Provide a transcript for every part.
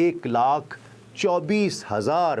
1,24,000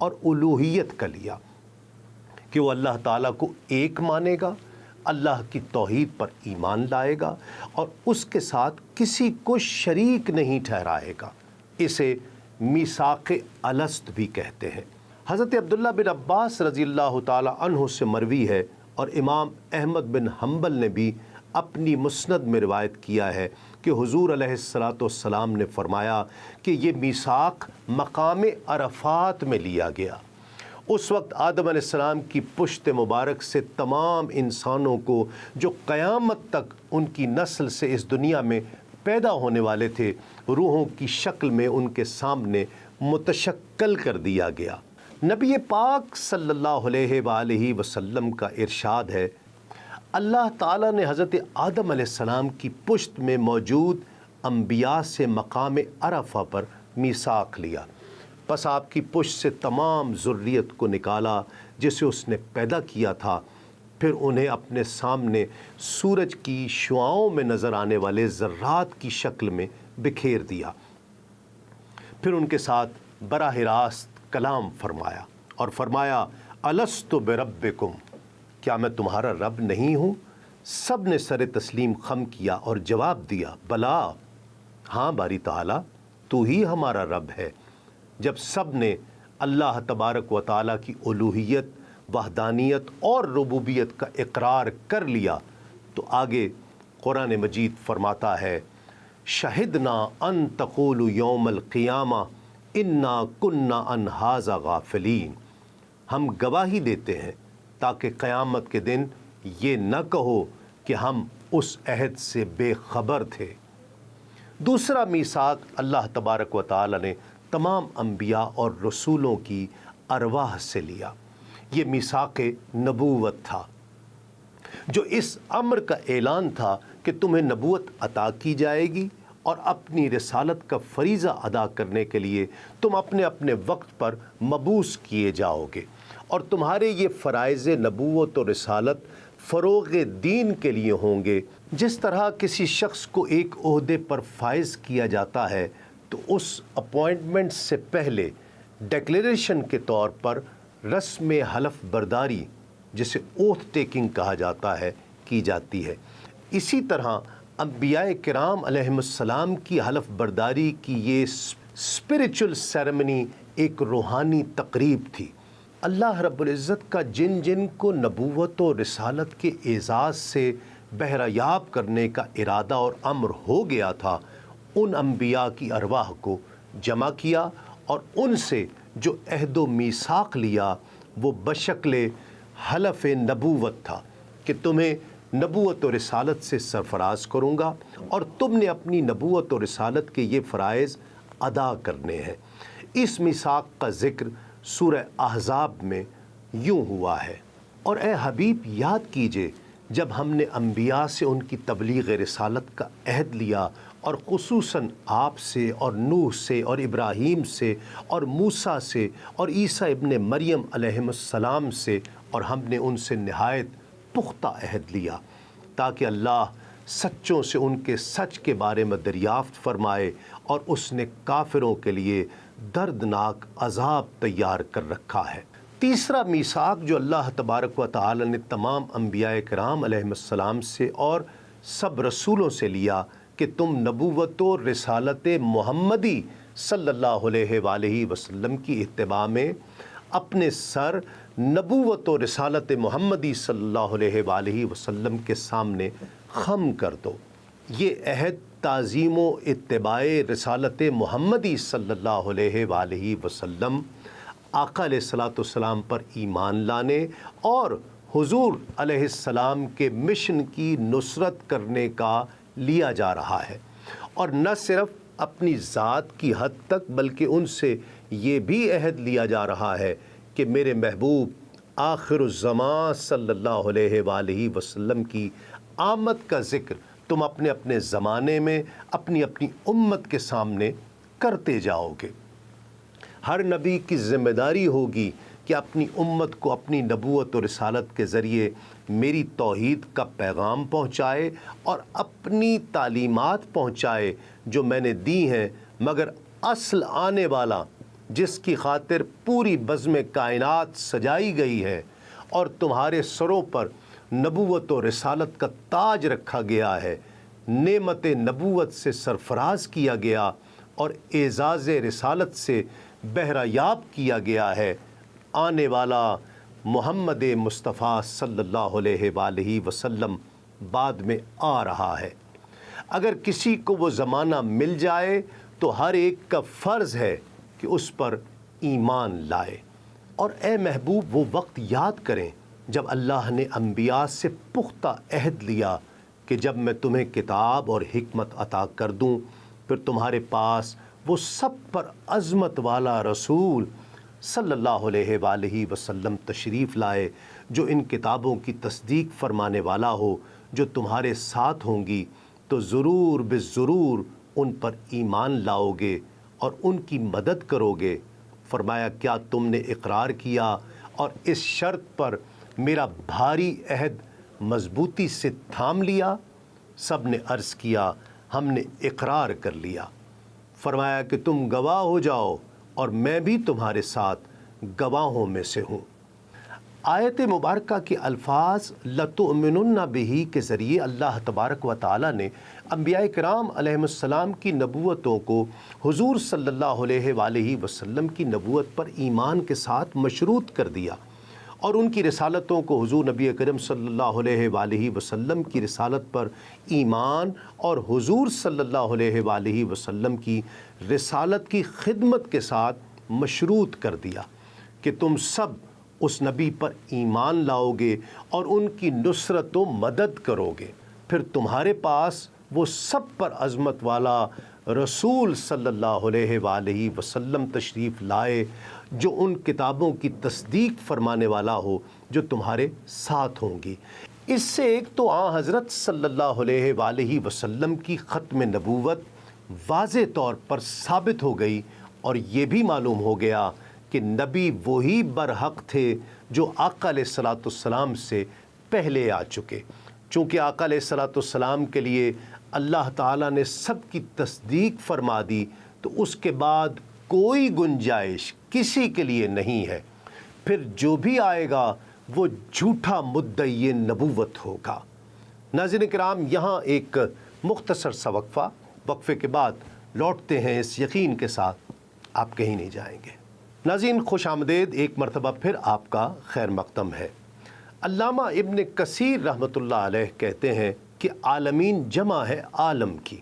اور الوہیت کا لیا کہ وہ اللہ تعالیٰ کو ایک مانے گا، اللہ کی توحید پر ایمان لائے گا اور اس کے ساتھ کسی کو شریک نہیں ٹھہرائے گا۔ اسے میثاق الست بھی کہتے ہیں۔ حضرت عبداللہ بن عباس رضی اللہ تعالیٰ عنہ سے مروی ہے اور امام احمد بن حنبل نے بھی اپنی مسند میں روایت کیا ہے کہ حضور علیہ الصلاۃ والسلام نے فرمایا کہ یہ میثاق مقام عرفات میں لیا گیا۔ اس وقت آدم علیہ السلام کی پشت مبارک سے تمام انسانوں کو جو قیامت تک ان کی نسل سے اس دنیا میں پیدا ہونے والے تھے، روحوں کی شکل میں ان کے سامنے متشکل کر دیا گیا۔ نبی پاک صلی اللہ علیہ وآلہ وسلم کا ارشاد ہے، اللہ تعالیٰ نے حضرت آدم علیہ السلام کی پشت میں موجود انبیاء سے مقام عرفہ پر میثاق لیا، پس آپ کی پشت سے تمام ذریت کو نکالا جسے اس نے پیدا کیا تھا، پھر انہیں اپنے سامنے سورج کی شعاؤں میں نظر آنے والے ذرات کی شکل میں بکھیر دیا، پھر ان کے ساتھ براہ راست کلام فرمایا اور فرمایا الست بربکم، کیا میں تمہارا رب نہیں ہوں؟ سب نے سر تسلیم خم کیا اور جواب دیا بلا، ہاں باری تعالیٰ تو ہی ہمارا رب ہے۔ جب سب نے اللہ تبارک و تعالیٰ کی الوہیت، وحدانیت اور ربوبیت کا اقرار کر لیا تو آگے قرآن مجید فرماتا ہے شہدنا ان تقولوا یوم القیامہ انا کنا عن ھذا غافلین، ہم گواہی دیتے ہیں تاکہ قیامت کے دن یہ نہ کہو کہ ہم اس عہد سے بے خبر تھے۔ دوسرا میثاق اللہ تبارک و تعالی نے تمام انبیاء اور رسولوں کی ارواح سے لیا۔ یہ میثاق نبوت تھا جو اس امر کا اعلان تھا کہ تمہیں نبوت عطا کی جائے گی اور اپنی رسالت کا فریضہ ادا کرنے کے لیے تم اپنے اپنے وقت پر مبعوث کیے جاؤ گے، اور تمہارے یہ فرائض نبوت و رسالت فروغ دین کے لیے ہوں گے۔ جس طرح کسی شخص کو ایک عہدے پر فائز کیا جاتا ہے تو اس اپوائنٹمنٹ سے پہلے ڈیکلیریشن کے طور پر رسم حلف برداری، جسے اوتھ ٹیکنگ کہا جاتا ہے، کی جاتی ہے۔ اسی طرح انبیاء کرام علیہم السلام کی حلف برداری کی یہ اسپریچول سیریمنی ایک روحانی تقریب تھی۔ اللہ رب العزت کا جن جن کو نبوت و رسالت کے اعزاز سے بہرایاب کرنے کا ارادہ اور امر ہو گیا تھا، ان انبیاء کی ارواح کو جمع کیا اور ان سے جو عہد و میثاق لیا وہ بشکل حلف نبوت تھا کہ تمہیں نبوت و رسالت سے سرفراز کروں گا اور تم نے اپنی نبوت و رسالت کے یہ فرائض ادا کرنے ہیں۔ اس میثاق کا ذکر سورہ احزاب میں یوں ہوا ہے، اور اے حبیب یاد کیجئے جب ہم نے انبیاء سے ان کی تبلیغ رسالت کا عہد لیا، اور خصوصاً آپ سے اور نوح سے اور ابراہیم سے اور موسیٰ سے اور عیسیٰ ابن مریم علیہ السلام سے، اور ہم نے ان سے نہایت پختہ عہد لیا تاکہ اللہ سچوں سے ان کے سچ کے بارے میں دریافت فرمائے، اور اس نے کافروں کے لیے دردناک عذاب تیار کر رکھا ہے۔ تیسرا میثاق جو اللہ تبارک و تعالی نے تمام انبیاء کرام علیہ السلام سے اور سب رسولوں سے لیا کہ تم نبوت و رسالت محمدی صلی اللہ علیہ وآلہ وسلم کی اتباع میں اپنے سر نبوت و رسالت محمدی صلی اللہ علیہ وآلہ وسلم کے سامنے خم کر دو۔ یہ عہد تعظیم و اتباع رسالت محمدی صلی اللہ علیہ وآلہ وسلم، آقا علیہ الصلاۃ والسلام پر ایمان لانے اور حضور علیہ السلام کے مشن کی نصرت کرنے کا لیا جا رہا ہے، اور نہ صرف اپنی ذات کی حد تک بلکہ ان سے یہ بھی عہد لیا جا رہا ہے کہ میرے محبوب آخر الزمان صلی اللہ علیہ وآلہ وسلم کی آمد کا ذکر تم اپنے اپنے زمانے میں اپنی اپنی امت کے سامنے کرتے جاؤ گے۔ ہر نبی کی ذمہ داری ہوگی کہ اپنی امت کو اپنی نبوت و رسالت کے ذریعے میری توحید کا پیغام پہنچائے اور اپنی تعلیمات پہنچائے جو میں نے دی ہیں، مگر اصل آنے والا جس کی خاطر پوری بزم کائنات سجائی گئی ہے اور تمہارے سروں پر نبوت و رسالت کا تاج رکھا گیا ہے، نعمت نبوت سے سرفراز کیا گیا اور اعزاز رسالت سے بہرہ یاب کیا گیا ہے، آنے والا محمد مصطفیٰ صلی اللہ علیہ وآلہ وسلم بعد میں آ رہا ہے۔ اگر کسی کو وہ زمانہ مل جائے تو ہر ایک کا فرض ہے کہ اس پر ایمان لائے۔ اور اے محبوب وہ وقت یاد کریں جب اللہ نے انبیاء سے پختہ عہد لیا کہ جب میں تمہیں کتاب اور حکمت عطا کر دوں پھر تمہارے پاس وہ سب پر عظمت والا رسول صلی اللہ علیہ وآلہ وسلم تشریف لائے جو ان کتابوں کی تصدیق فرمانے والا ہو جو تمہارے ساتھ ہوں گی، تو ضرور بالضرور ان پر ایمان لاؤ گے اور ان کی مدد کرو گے۔ فرمایا کیا تم نے اقرار کیا اور اس شرط پر میرا بھاری عہد مضبوطی سے تھام لیا؟ سب نے عرض کیا ہم نے اقرار کر لیا۔ فرمایا کہ تم گواہ ہو جاؤ اور میں بھی تمہارے ساتھ گواہوں میں سے ہوں۔ آیت مبارکہ کے الفاظ لَتُؤْمِنُنَّ بِهِ کے ذریعے اللہ تبارک و تعالیٰ نے انبیاء کرام علیہ السلام کی نبوتوں کو حضور صلی اللہ علیہ وآلہ وسلم کی نبوت پر ایمان کے ساتھ مشروط کر دیا، اور ان کی رسالتوں کو حضور نبی کریم صلی اللہ علیہ وآلہ وسلم کی رسالت پر ایمان اور حضور صلی اللہ علیہ وآلہ وسلم کی رسالت کی خدمت کے ساتھ مشروط کر دیا کہ تم سب اس نبی پر ایمان لاؤ گے اور ان کی نصرت و مدد کرو گے، پھر تمہارے پاس وہ سب پر عظمت والا رسول صلی اللہ علیہ وآلہ وسلم تشریف لائے جو ان کتابوں کی تصدیق فرمانے والا ہو جو تمہارے ساتھ ہوں گی۔ اس سے ایک تو آن حضرت صلی اللہ علیہ وآلہ وسلم کی ختم نبوت واضح طور پر ثابت ہو گئی، اور یہ بھی معلوم ہو گیا کہ نبی وہی برحق تھے جو آقا علیہ الصلاۃ والسلام سے پہلے آ چکے۔ چونکہ آقا علیہ الصلاۃ والسلام کے لیے اللہ تعالیٰ نے سب کی تصدیق فرما دی، تو اس کے بعد کوئی گنجائش کسی کے لیے نہیں ہے۔ پھر جو بھی آئے گا وہ جھوٹا مدعی نبوت ہوگا۔ ناظرین کرام، یہاں ایک مختصر سا وقفے کے بعد لوٹتے ہیں اس یقین کے ساتھ آپ کہیں نہیں جائیں گے۔ ناظرین خوش آمدید، ایک مرتبہ پھر آپ کا خیر مقدم ہے۔ علامہ ابن کثیر رحمۃ اللہ علیہ کہتے ہیں کہ عالمین جمع ہے عالم کی،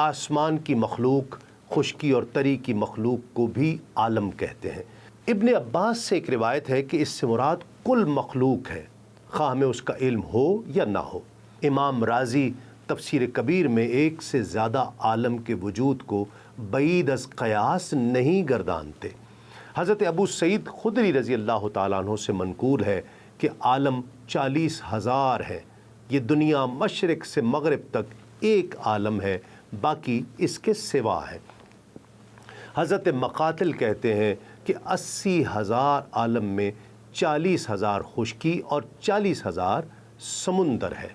آسمان کی مخلوق، خشکی اور تری کی مخلوق کو بھی عالم کہتے ہیں۔ ابن عباس سے ایک روایت ہے کہ اس سے مراد کل مخلوق ہے، خواہ ہمیں اس کا علم ہو یا نہ ہو۔ امام رازی تفسیر کبیر میں ایک سے زیادہ عالم کے وجود کو بعید از قیاس نہیں گردانتے۔ حضرت ابو سعید خدری رضی اللہ تعالیٰ عنہ سے منقول ہے کہ عالم 40,000 ہے۔ یہ دنیا مشرق سے مغرب تک ایک عالم ہے، باقی اس کے سوا ہے۔ حضرت مقاتل کہتے ہیں کہ 80,000 عالم میں 40,000 خشکی اور 40,000 سمندر ہے۔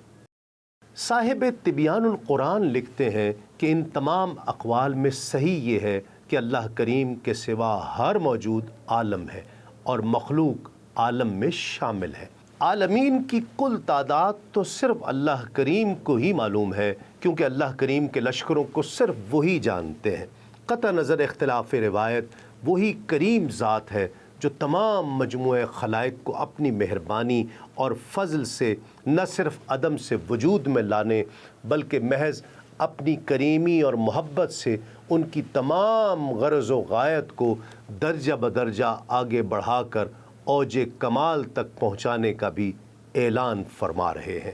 صاحب طبیان القرآن لکھتے ہیں کہ ان تمام اقوال میں صحیح یہ ہے کہ اللہ کریم کے سوا ہر موجود عالم ہے اور مخلوق عالم میں شامل ہے۔ عالمین کی کل تعداد تو صرف اللہ کریم کو ہی معلوم ہے، کیونکہ اللہ کریم کے لشکروں کو صرف وہی جانتے ہیں۔ قطع نظر اختلاف روایت وہی کریم ذات ہے جو تمام مجموعہ خلائق کو اپنی مہربانی اور فضل سے نہ صرف عدم سے وجود میں لانے بلکہ محض اپنی کریمی اور محبت سے ان کی تمام غرض و غایت کو درجہ بدرجہ آگے بڑھا کر اوج کمال تک پہنچانے کا بھی اعلان فرما رہے ہیں۔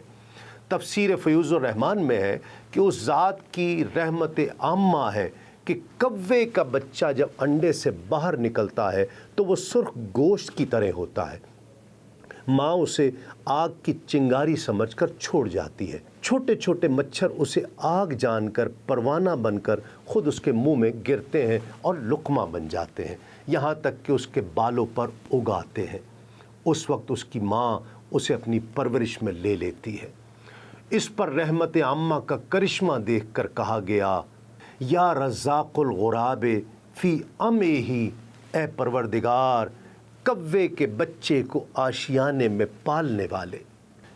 تفسیر فیوض الرحمان میں ہے کہ اس ذات کی رحمت عامہ ہے کہ کوے کا بچہ جب انڈے سے باہر نکلتا ہے تو وہ سرخ گوشت کی طرح ہوتا ہے، ماں اسے آگ کی چنگاری سمجھ کر چھوڑ جاتی ہے، چھوٹے چھوٹے مچھر اسے آگ جان کر پروانہ بن کر خود اس کے منہ میں گرتے ہیں اور لقمہ بن جاتے ہیں، یہاں تک کہ اس کے بالوں پر اگاتے ہیں۔ اس وقت اس کی ماں اسے اپنی پرورش میں لے لیتی ہے۔ اس پر رحمت عامہ کا کرشمہ دیکھ کر کہا گیا، یا رزاق الغراب فی امہ اے پروردگار کوے کے بچے کو آشیانے میں پالنے والے،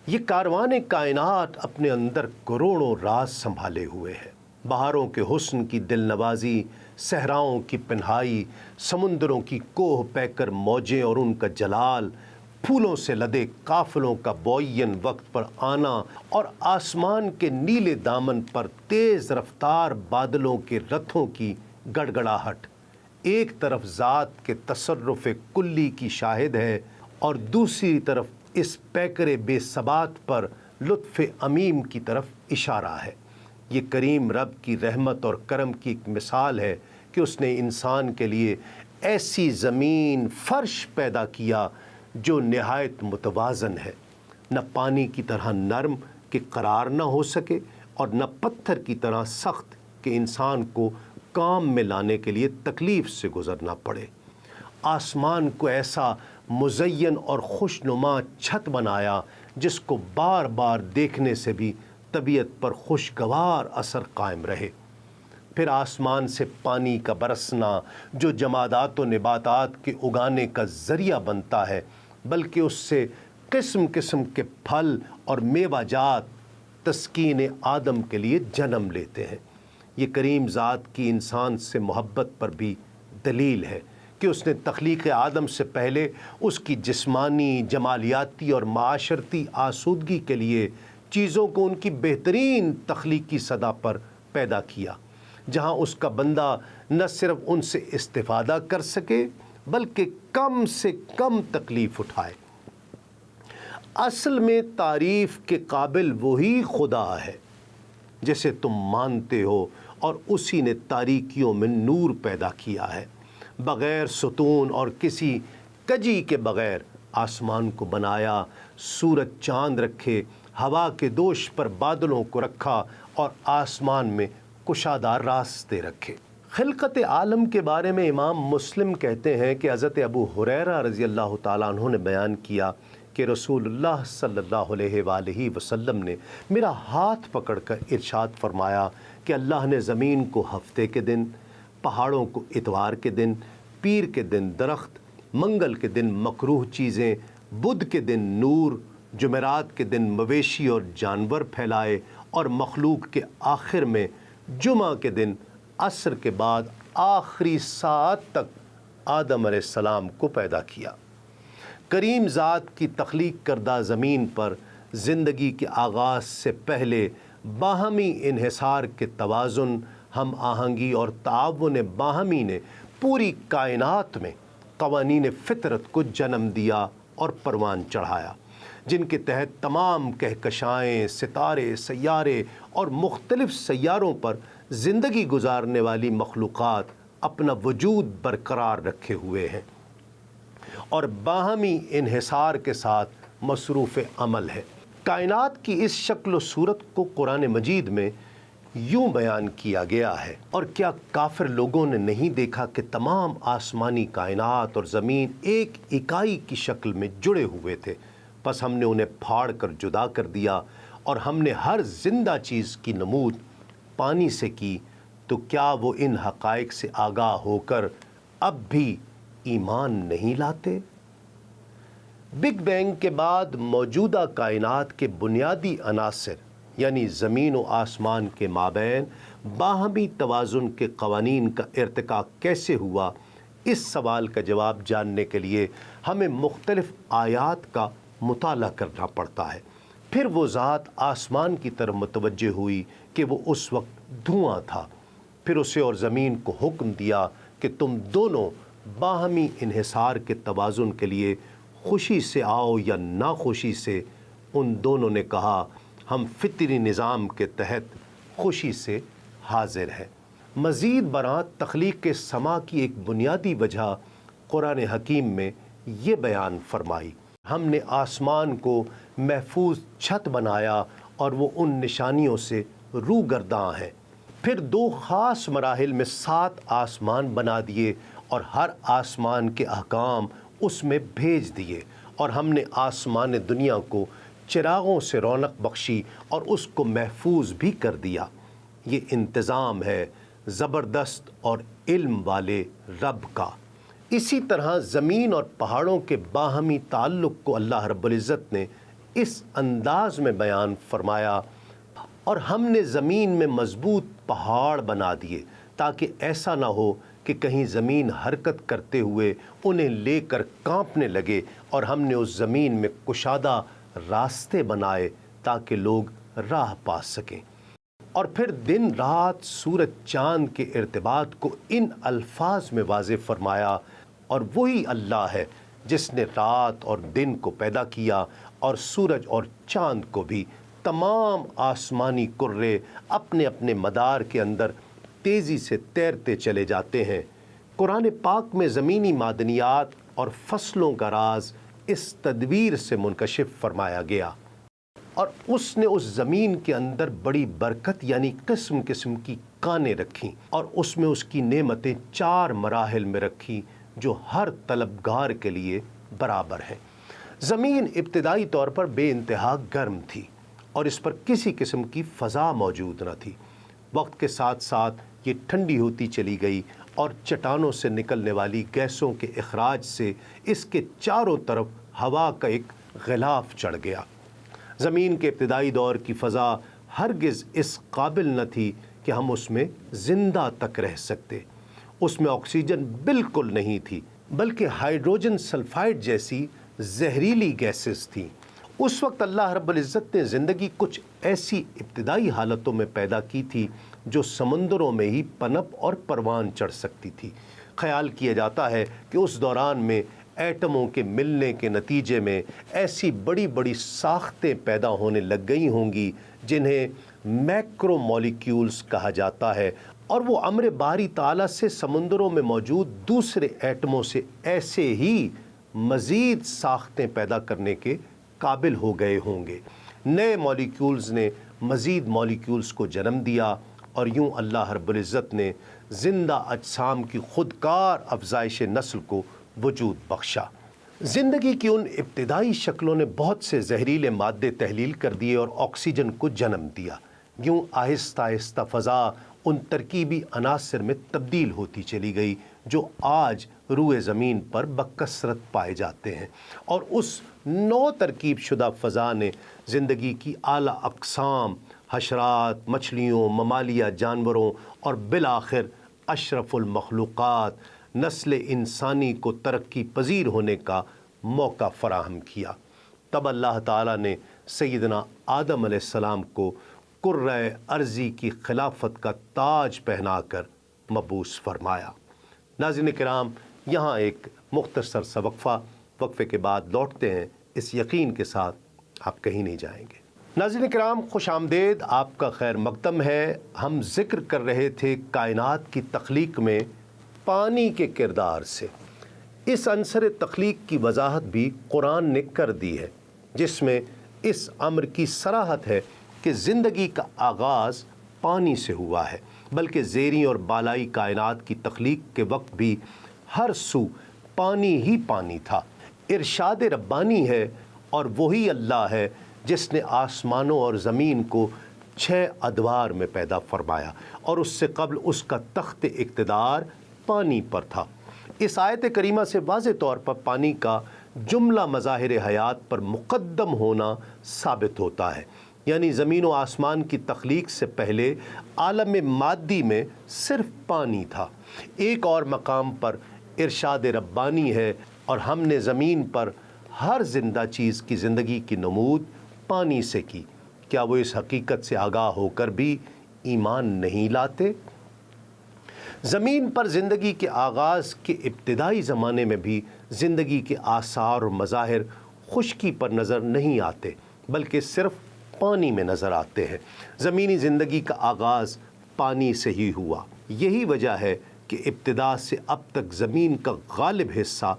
یہ کاروان کائنات اپنے اندر کروڑوں راز سنبھالے ہوئے ہے۔ بہاروں کے حسن کی دل نوازی، صحراؤں کی پنہائی، سمندروں کی کوہ پیکر موجیں اور ان کا جلال، پھولوں سے لدے قافلوں کا معین وقت پر آنا اور آسمان کے نیلے دامن پر تیز رفتار بادلوں کے رتھوں کی گڑگڑاہٹ ایک طرف ذات کے تصرف کلی کی شاہد ہے اور دوسری طرف اس پیکر بے ثبات پر لطف عمیم کی طرف اشارہ ہے۔ یہ کریم رب کی رحمت اور کرم کی ایک مثال ہے کہ اس نے انسان کے لیے ایسی زمین فرش پیدا کیا جو نہایت متوازن ہے، نہ پانی کی طرح نرم کہ قرار نہ ہو سکے اور نہ پتھر کی طرح سخت کہ انسان کو کام میں لانے کے لیے تکلیف سے گزرنا پڑے۔ آسمان کو ایسا مزین اور خوشنما چھت بنایا جس کو بار بار دیکھنے سے بھی طبیعت پر خوشگوار اثر قائم رہے۔ پھر آسمان سے پانی کا برسنا جو جمادات و نباتات کے اگانے کا ذریعہ بنتا ہے، بلکہ اس سے قسم قسم کے پھل اور میوہ جات تسکین آدم کے لیے جنم لیتے ہیں۔ یہ کریم ذات کی انسان سے محبت پر بھی دلیل ہے کہ اس نے تخلیق آدم سے پہلے اس کی جسمانی، جمالیاتی اور معاشرتی آسودگی کے لیے چیزوں کو ان کی بہترین تخلیقی سطح پر پیدا کیا، جہاں اس کا بندہ نہ صرف ان سے استفادہ کر سکے بلکہ کم سے کم تکلیف اٹھائے۔ اصل میں تعریف کے قابل وہی خدا ہے جسے تم مانتے ہو، اور اسی نے تاریکیوں میں نور پیدا کیا ہے۔ بغیر ستون اور کسی کجی کے بغیر آسمان کو بنایا، سورج چاند رکھے، ہوا کے دوش پر بادلوں کو رکھا اور آسمان میں کشادہ راستے رکھے۔ خلقت عالم کے بارے میں امام مسلم کہتے ہیں کہ حضرت ابو ہریرہ رضی اللہ تعالیٰ عنہ نے بیان کیا کہ رسول اللہ صلی اللہ علیہ وآلہ وسلم نے میرا ہاتھ پکڑ کر ارشاد فرمایا کہ اللہ نے زمین کو ہفتے کے دن، پہاڑوں کو اتوار کے دن، پیر کے دن درخت، منگل کے دن مکروہ چیزیں، بدھ کے دن نور، جمعرات کے دن مویشی اور جانور پھیلائے، اور مخلوق کے آخر میں جمعہ کے دن عصر کے بعد آخری ساعت تک آدم علیہ السلام کو پیدا کیا۔ کریم ذات کی تخلیق کردہ زمین پر زندگی کے آغاز سے پہلے باہمی انحصار کے توازن، ہم آہنگی اور تعاون باہمی نے پوری کائنات میں قوانین فطرت کو جنم دیا اور پروان چڑھایا، جن کے تحت تمام کہکشائیں، ستارے، سیارے اور مختلف سیاروں پر زندگی گزارنے والی مخلوقات اپنا وجود برقرار رکھے ہوئے ہیں اور باہمی انحصار کے ساتھ مصروف عمل ہے۔ کائنات کی اس شکل و صورت کو قرآن مجید میں یوں بیان کیا گیا ہے، اور کیا کافر لوگوں نے نہیں دیکھا کہ تمام آسمانی کائنات اور زمین ایک اکائی کی شکل میں جڑے ہوئے تھے، بس ہم نے انہیں پھاڑ کر جدا کر دیا، اور ہم نے ہر زندہ چیز کی نمود پانی سے کی، تو کیا وہ ان حقائق سے آگاہ ہو کر اب بھی ایمان نہیں لاتے؟ بگ بینگ کے بعد موجودہ کائنات کے بنیادی عناصر یعنی زمین و آسمان کے مابین باہمی توازن کے قوانین کا ارتقاء کیسے ہوا، اس سوال کا جواب جاننے کے لیے ہمیں مختلف آیات کا مطالعہ کرنا پڑتا ہے۔ پھر وہ ذات آسمان کی طرف متوجہ ہوئی کہ وہ اس وقت دھواں تھا، پھر اسے اور زمین کو حکم دیا کہ تم دونوں باہمی انحصار کے توازن کے لیے خوشی سے آؤ یا ناخوشی سے۔ ان دونوں نے کہا ہم فطری نظام کے تحت خوشی سے حاضر ہیں۔ مزید برآں تخلیق کے سما کی ایک بنیادی وجہ قرآن حکیم میں یہ بیان فرمائی، ہم نے آسمان کو محفوظ چھت بنایا اور وہ ان نشانیوں سے روگرداں ہیں۔ پھر دو خاص مراحل میں 7 آسمان بنا دیے اور ہر آسمان کے احکام اس میں بھیج دیے، اور ہم نے آسمان دنیا کو چراغوں سے رونق بخشی اور اس کو محفوظ بھی کر دیا۔ یہ انتظام ہے زبردست اور علم والے رب کا۔ اسی طرح زمین اور پہاڑوں کے باہمی تعلق کو اللہ رب العزت نے اس انداز میں بیان فرمایا، اور ہم نے زمین میں مضبوط پہاڑ بنا دیے تاکہ ایسا نہ ہو کہ کہیں زمین حرکت کرتے ہوئے انہیں لے کر کانپنے لگے، اور ہم نے اس زمین میں کشادہ راستے بنائے تاکہ لوگ راہ پا سکیں۔ اور پھر دن رات سورج چاند کے ارتباط کو ان الفاظ میں واضح فرمایا، اور وہی اللہ ہے جس نے رات اور دن کو پیدا کیا، اور سورج اور چاند کو بھی۔ تمام آسمانی کرے اپنے اپنے مدار کے اندر تیزی سے تیرتے چلے جاتے ہیں۔ قرآن پاک میں زمینی معدنیات اور فصلوں کا راز اس تدبیر سے منکشف فرمایا گیا، اور اس نے اس زمین کے اندر بڑی برکت یعنی قسم قسم کی کانیں رکھیں، اور اس میں اس کی نعمتیں 4 مراحل میں رکھیں جو ہر طلبگار کے لیے برابر ہیں۔ زمین ابتدائی طور پر بے انتہا گرم تھی، اور اس پر کسی قسم کی فضا موجود نہ تھی۔ وقت کے ساتھ ساتھ یہ ٹھنڈی ہوتی چلی گئی، اور چٹانوں سے نکلنے والی گیسوں کے اخراج سے اس کے چاروں طرف ہوا کا ایک غلاف چڑھ گیا۔ زمین کے ابتدائی دور کی فضا ہرگز اس قابل نہ تھی کہ ہم اس میں زندہ تک رہ سکتے۔ اس میں آکسیجن بالکل نہیں تھی، بلکہ ہائیڈروجن سلفائڈ جیسی زہریلی گیسز تھیں۔ اس وقت اللہ رب العزت نے زندگی کچھ ایسی ابتدائی حالتوں میں پیدا کی تھی جو سمندروں میں ہی پنپ اور پروان چڑھ سکتی تھی۔ خیال کیا جاتا ہے کہ اس دوران میں ایٹموں کے ملنے کے نتیجے میں ایسی بڑی بڑی ساختیں پیدا ہونے لگ گئی ہوں گی جنہیں میکرو مولیکیولز کہا جاتا ہے، اور وہ امر باری تعالیٰ سے سمندروں میں موجود دوسرے ایٹموں سے ایسے ہی مزید ساختیں پیدا کرنے کے قابل ہو گئے ہوں گے۔ نئے مولیکیولز نے مزید مولیکیولز کو جنم دیا، اور یوں اللہ رب العزت نے زندہ اجسام کی خودکار افزائش نسل کو وجود بخشا۔ زندگی کی ان ابتدائی شکلوں نے بہت سے زہریلے مادے تحلیل کر دیے اور آکسیجن کو جنم دیا۔ یوں آہستہ آہستہ فضا ان ترکیبی عناصر میں تبدیل ہوتی چلی گئی جو آج روئے زمین پر بکثرت پائے جاتے ہیں، اور اس نو ترکیب شدہ فضا نے زندگی کی اعلیٰ اقسام، حشرات، مچھلیوں، ممالیہ جانوروں، اور بالآخر اشرف المخلوقات نسل انسانی کو ترقی پذیر ہونے کا موقع فراہم کیا۔ تب اللہ تعالیٰ نے سیدنا آدم علیہ السلام کو کرۂ ارضی کی خلافت کا تاج پہنا کر مبعوث فرمایا۔ ناظرین کرام، یہاں ایک مختصر سا وقفے کے بعد لوٹتے ہیں اس یقین کے ساتھ آپ کہیں نہیں جائیں گے۔ ناظرین کرام، خوش آمدید، آپ کا خیر مقدم ہے۔ ہم ذکر کر رہے تھے کائنات کی تخلیق میں پانی کے کردار سے۔ اس عنصر تخلیق کی وضاحت بھی قرآن نے کر دی ہے، جس میں اس امر کی صراحت ہے کہ زندگی کا آغاز پانی سے ہوا ہے، بلکہ زیریں اور بالائی کائنات کی تخلیق کے وقت بھی ہر سو پانی ہی پانی تھا۔ ارشاد ربانی ہے، اور وہی اللہ ہے جس نے آسمانوں اور زمین کو 6 ادوار میں پیدا فرمایا، اور اس سے قبل اس کا تخت اقتدار پانی پر تھا۔ اس آیت کریمہ سے واضح طور پر پانی کا جملہ مظاہر حیات پر مقدم ہونا ثابت ہوتا ہے، یعنی زمین و آسمان کی تخلیق سے پہلے عالم مادی میں صرف پانی تھا۔ ایک اور مقام پر ارشاد ربانی ہے، اور ہم نے زمین پر ہر زندہ چیز کی زندگی کی نمود پانی سے کی، کیا وہ اس حقیقت سے آگاہ ہو کر بھی ایمان نہیں لاتے؟ زمین پر زندگی کے آغاز کے ابتدائی زمانے میں بھی زندگی کے آثار اور مظاہر خشکی پر نظر نہیں آتے، بلکہ صرف پانی میں نظر آتے ہیں۔ زمینی زندگی کا آغاز پانی سے ہی ہوا۔ یہی وجہ ہے کہ ابتدا سے اب تک زمین کا غالب حصہ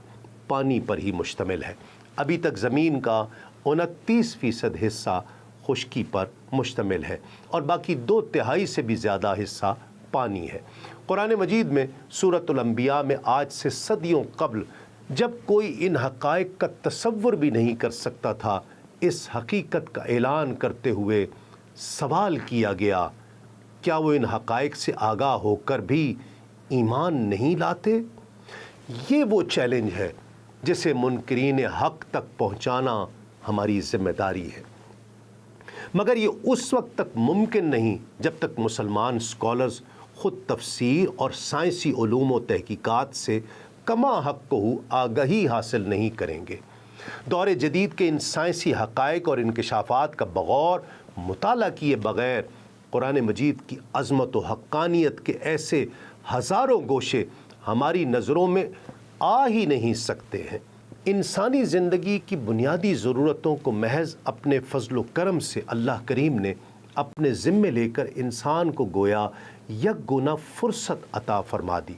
پانی پر ہی مشتمل ہے۔ ابھی تک زمین کا 29% حصہ خشکی پر مشتمل ہے، اور باقی 2/3 سے بھی زیادہ حصہ پانی ہے۔ قرآن مجید میں سورۃ الانبیاء میں آج سے صدیوں قبل جب کوئی ان حقائق کا تصور بھی نہیں کر سکتا تھا، اس حقیقت کا اعلان کرتے ہوئے سوال کیا گیا، کیا وہ ان حقائق سے آگاہ ہو کر بھی ایمان نہیں لاتے؟ یہ وہ چیلنج ہے جسے منکرین حق تک پہنچانا ہماری ذمہ داری ہے، مگر یہ اس وقت تک ممکن نہیں جب تک مسلمان اسکالرز خود تفسیر اور سائنسی علوم و تحقیقات سے کما حق کو آگہی حاصل نہیں کریں گے۔ دور جدید کے ان سائنسی حقائق اور انکشافات کا بغور مطالعہ کیے بغیر قرآن مجید کی عظمت و حقانیت کے ایسے ہزاروں گوشے ہماری نظروں میں آ ہی نہیں سکتے ہیں۔ انسانی زندگی کی بنیادی ضرورتوں کو محض اپنے فضل و کرم سے اللہ کریم نے اپنے ذمے لے کر انسان کو گویا یک گنا فرصت عطا فرما دی۔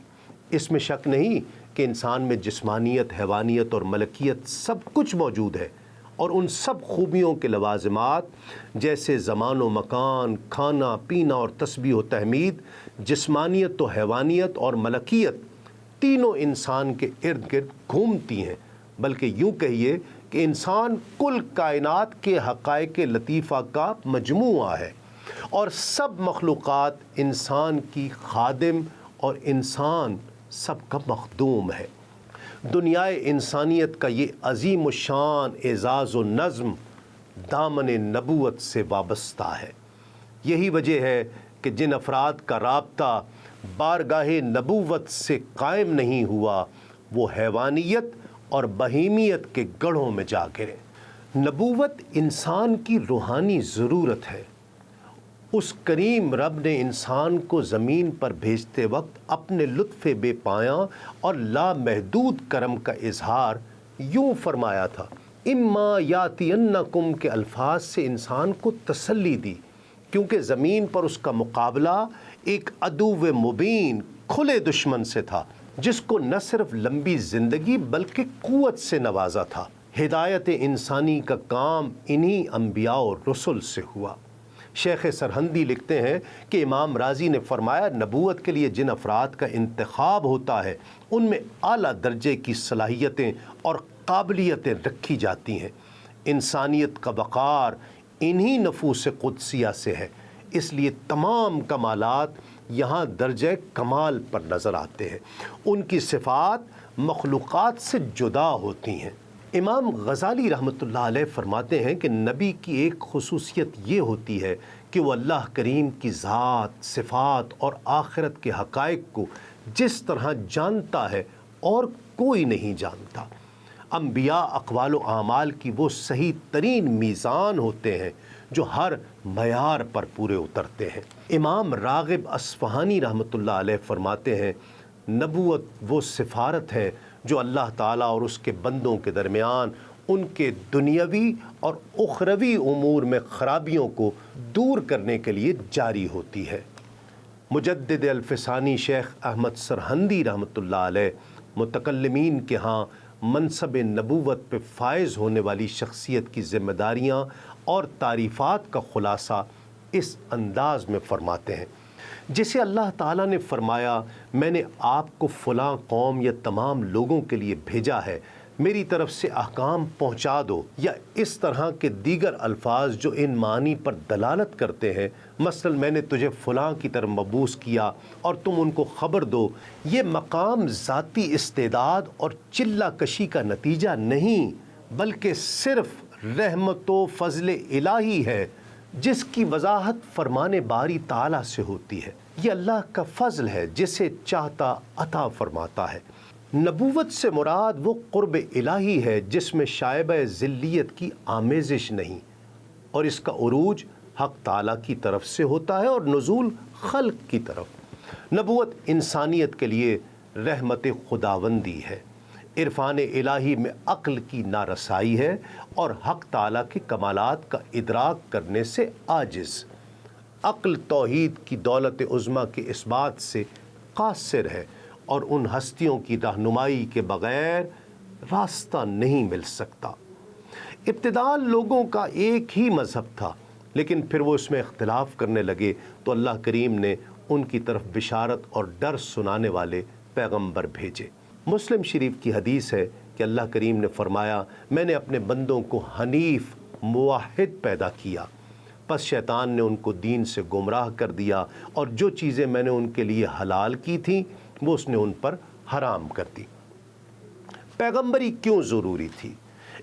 اس میں شک نہیں کہ انسان میں جسمانیت، حیوانیت اور ملکیت سب کچھ موجود ہے، اور ان سب خوبیوں کے لوازمات جیسے زمان و مکان، کھانا پینا اور تسبیح و تحمید، جسمانیت و حیوانیت اور ملکیت تینوں انسان کے ارد گرد گھومتی ہیں، بلکہ یوں کہیے کہ انسان کل کائنات کے حقائق لطیفہ کا مجموعہ ہے، اور سب مخلوقات انسان کی خادم اور انسان سب کا مخدوم ہے۔ دنیائے انسانیت کا یہ عظیم الشان اعزاز و نظم دامن نبوت سے وابستہ ہے۔ یہی وجہ ہے کہ جن افراد کا رابطہ بارگاہ نبوت سے قائم نہیں ہوا وہ حیوانیت اور بہیمیت کے گڑھوں میں جا گرے۔ نبوت انسان کی روحانی ضرورت ہے۔ اس کریم رب نے انسان کو زمین پر بھیجتے وقت اپنے لطف بے پایاں اور لامحدود کرم کا اظہار یوں فرمایا تھا، اما یاتینکم کے الفاظ سے انسان کو تسلی دی، کیونکہ زمین پر اس کا مقابلہ ایک عدو مبین کھلے دشمن سے تھا، جس کو نہ صرف لمبی زندگی بلکہ قوت سے نوازا تھا۔ ہدایت انسانی کا کام انہی انبیاء اور رسل سے ہوا۔ شیخ سرہندی لکھتے ہیں کہ امام رازی نے فرمایا، نبوت کے لیے جن افراد کا انتخاب ہوتا ہے ان میں اعلیٰ درجے کی صلاحیتیں اور قابلیتیں رکھی جاتی ہیں۔ انسانیت کا وقار انہی نفوس قدسیہ سے ہے، اس لیے تمام کمالات یہاں درجہ کمال پر نظر آتے ہیں، ان کی صفات مخلوقات سے جدا ہوتی ہیں۔ امام غزالی رحمۃ اللہ علیہ فرماتے ہیں کہ نبی کی ایک خصوصیت یہ ہوتی ہے کہ وہ اللہ کریم کی ذات، صفات اور آخرت کے حقائق کو جس طرح جانتا ہے اور کوئی نہیں جانتا۔ انبیاء اقوال و اعمال کی وہ صحیح ترین میزان ہوتے ہیں جو ہر معیار پر پورے اترتے ہیں۔ امام راغب اصفہانی رحمۃ اللہ علیہ فرماتے ہیں، نبوت وہ سفارت ہے جو اللہ تعالیٰ اور اس کے بندوں کے درمیان ان کے دنیاوی اور اخروی امور میں خرابیوں کو دور کرنے کے لیے جاری ہوتی ہے۔ مجدد الفسانی شیخ احمد سرہندی رحمۃ اللہ علیہ متکلمین کے ہاں منصب نبوت پہ فائز ہونے والی شخصیت کی ذمہ داریاں اور تعریفات کا خلاصہ اس انداز میں فرماتے ہیں، جسے اللہ تعالیٰ نے فرمایا، میں نے آپ کو فلاں قوم یا تمام لوگوں کے لیے بھیجا ہے، میری طرف سے احکام پہنچا دو، یا اس طرح کے دیگر الفاظ جو ان معنی پر دلالت کرتے ہیں، مثلا میں نے تجھے فلاں کی طرف مبعوث کیا اور تم ان کو خبر دو۔ یہ مقام ذاتی استعداد اور چلہ کشی کا نتیجہ نہیں، بلکہ صرف رحمت و فضل الہی ہے، جس کی وضاحت فرمان باری تعالیٰ سے ہوتی ہے۔ یہ اللہ کا فضل ہے جسے چاہتا عطا فرماتا ہے۔ نبوت سے مراد وہ قرب الہی ہے جس میں شائبہ ذلیت کی آمیزش نہیں، اور اس کا عروج حق تعالیٰ کی طرف سے ہوتا ہے اور نزول خلق کی طرف۔ نبوت انسانیت کے لیے رحمت خداوندی ہے، عرفان الہی میں عقل کی نارسائی ہے اور حق تعالیٰ کے کمالات کا ادراک کرنے سے عاجز۔ عقل توحید کی دولت عظمیٰ کے اس بات سے قاصر ہے اور ان ہستیوں کی رہنمائی کے بغیر راستہ نہیں مل سکتا۔ ابتداء لوگوں کا ایک ہی مذہب تھا، لیکن پھر وہ اس میں اختلاف کرنے لگے تو اللہ کریم نے ان کی طرف بشارت اور ڈر سنانے والے پیغمبر بھیجے۔ مسلم شریف کی حدیث ہے کہ اللہ کریم نے فرمایا، میں نے اپنے بندوں کو حنیف موحد پیدا کیا، پس شیطان نے ان کو دین سے گمراہ کر دیا اور جو چیزیں میں نے ان کے لیے حلال کی تھیں وہ اس نے ان پر حرام کر دی۔ پیغمبری کیوں ضروری تھی؟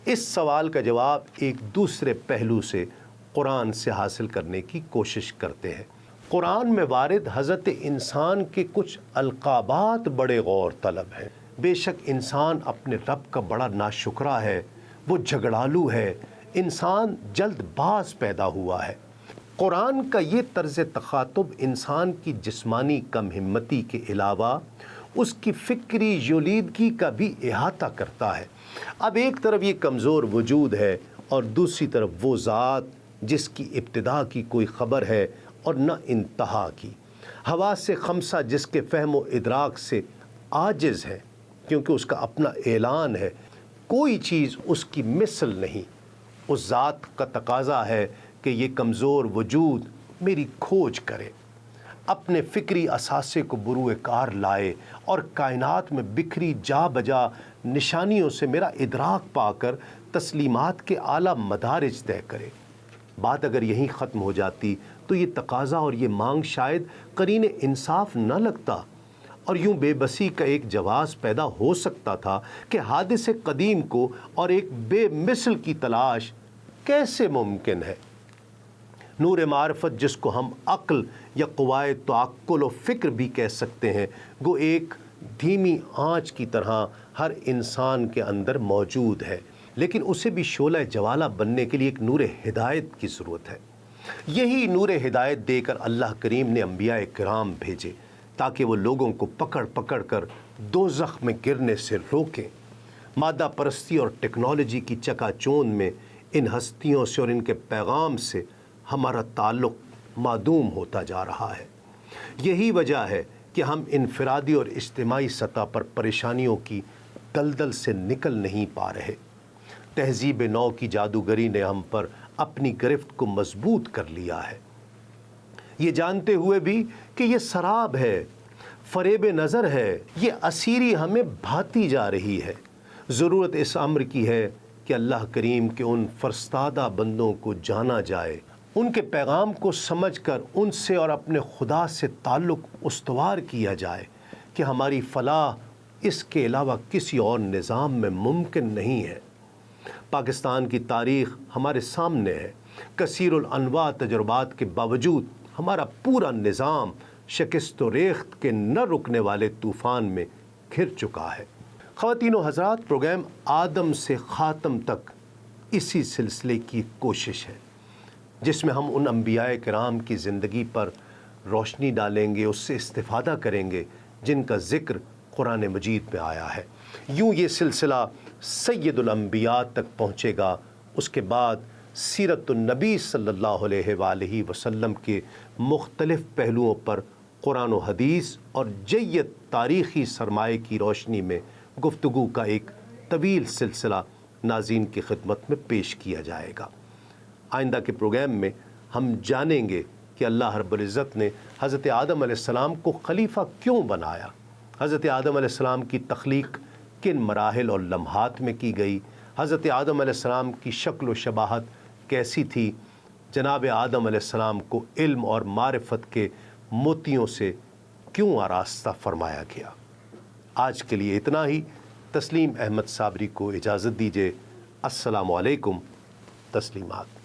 اس سوال کا جواب ایک دوسرے پہلو سے قرآن سے حاصل کرنے کی کوشش کرتے ہیں۔ قرآن میں وارد حضرت انسان کے کچھ القابات بڑے غور طلب ہیں۔ بے شک انسان اپنے رب کا بڑا ناشکرا ہے، وہ جھگڑالو ہے، انسان جلد باز پیدا ہوا ہے۔ قرآن کا یہ طرز تخاطب انسان کی جسمانی کم ہمتی کے علاوہ اس کی فکری یولیدگی کا بھی احاطہ کرتا ہے۔ اب ایک طرف یہ کمزور وجود ہے اور دوسری طرف وہ ذات جس کی ابتدا کی کوئی خبر ہے اور نہ انتہا کی، حواس خمسہ جس کے فہم و ادراک سے عاجز ہے کیونکہ اس کا اپنا اعلان ہے، کوئی چیز اس کی مثل نہیں۔ اس ذات کا تقاضا ہے کہ یہ کمزور وجود میری کھوج کرے، اپنے فکری اثاثے کو بروئے کار لائے اور کائنات میں بکھری جا بجا نشانیوں سے میرا ادراک پا کر تسلیمات کے اعلیٰ مدارج طے کرے۔ بات اگر یہیں ختم ہو جاتی تو یہ تقاضا اور یہ مانگ شاید قرین انصاف نہ لگتا، اور یوں بے بسی کا ایک جواز پیدا ہو سکتا تھا کہ حادث قدیم کو اور ایک بے مثل کی تلاش کیسے ممکن ہے۔ نور معرفت جس کو ہم عقل یا قوائے تعقل و فکر بھی کہہ سکتے ہیں، گو ایک دھیمی آنچ کی طرح ہر انسان کے اندر موجود ہے، لیکن اسے بھی شعلہ جوالہ بننے کے لیے ایک نور ہدایت کی ضرورت ہے۔ یہی نور ہدایت دے کر اللہ کریم نے انبیاء کرام بھیجے تاکہ وہ لوگوں کو پکڑ پکڑ کر دوزخ میں گرنے سے روکیں۔ مادہ پرستی اور ٹیکنالوجی کی چکا چوند میں ان ہستیوں سے اور ان کے پیغام سے ہمارا تعلق معدوم ہوتا جا رہا ہے۔ یہی وجہ ہے کہ ہم انفرادی اور اجتماعی سطح پر پریشانیوں کی دلدل سے نکل نہیں پا رہے۔ تہذیب نو کی جادوگری نے ہم پر اپنی گرفت کو مضبوط کر لیا ہے، یہ جانتے ہوئے بھی کہ یہ سراب ہے، فریب نظر ہے، یہ اسیری ہمیں بھاتی جا رہی ہے۔ ضرورت اس امر کی ہے کہ اللہ کریم کے ان فرستادہ بندوں کو جانا جائے، ان کے پیغام کو سمجھ کر ان سے اور اپنے خدا سے تعلق استوار کیا جائے کہ ہماری فلاح اس کے علاوہ کسی اور نظام میں ممکن نہیں ہے۔ پاکستان کی تاریخ ہمارے سامنے ہے، کثیر الانواع تجربات کے باوجود ہمارا پورا نظام شکست و ریخت کے نہ رکنے والے طوفان میں گھر چکا ہے۔ خواتین و حضرات، پروگرام آدم سے خاتم تک اسی سلسلے کی کوشش ہے جس میں ہم ان انبیاء کرام کی زندگی پر روشنی ڈالیں گے، اس سے استفادہ کریں گے جن کا ذکر قرآن مجید میں آیا ہے۔ یوں یہ سلسلہ سید الانبیاء تک پہنچے گا، اس کے بعد سیرت النبی صلی اللہ علیہ وآلہ وسلم کے مختلف پہلوؤں پر قرآن و حدیث اور جید تاریخی سرمایہ کی روشنی میں گفتگو کا ایک طویل سلسلہ ناظرین کی خدمت میں پیش کیا جائے گا۔ آئندہ کے پروگرام میں ہم جانیں گے کہ اللہ رب العزت نے حضرت آدم علیہ السلام کو خلیفہ کیوں بنایا، حضرت آدم علیہ السلام کی تخلیق کن مراحل اور لمحات میں کی گئی، حضرت آدم علیہ السلام کی شکل و شباہت کیسی تھی، جناب آدم علیہ السلام کو علم اور معرفت کے موتیوں سے کیوں آراستہ فرمایا گیا۔ آج کے لیے اتنا ہی۔ تسلیم احمد صابری کو اجازت دیجیے۔ السلام علیکم۔ تسلیمات۔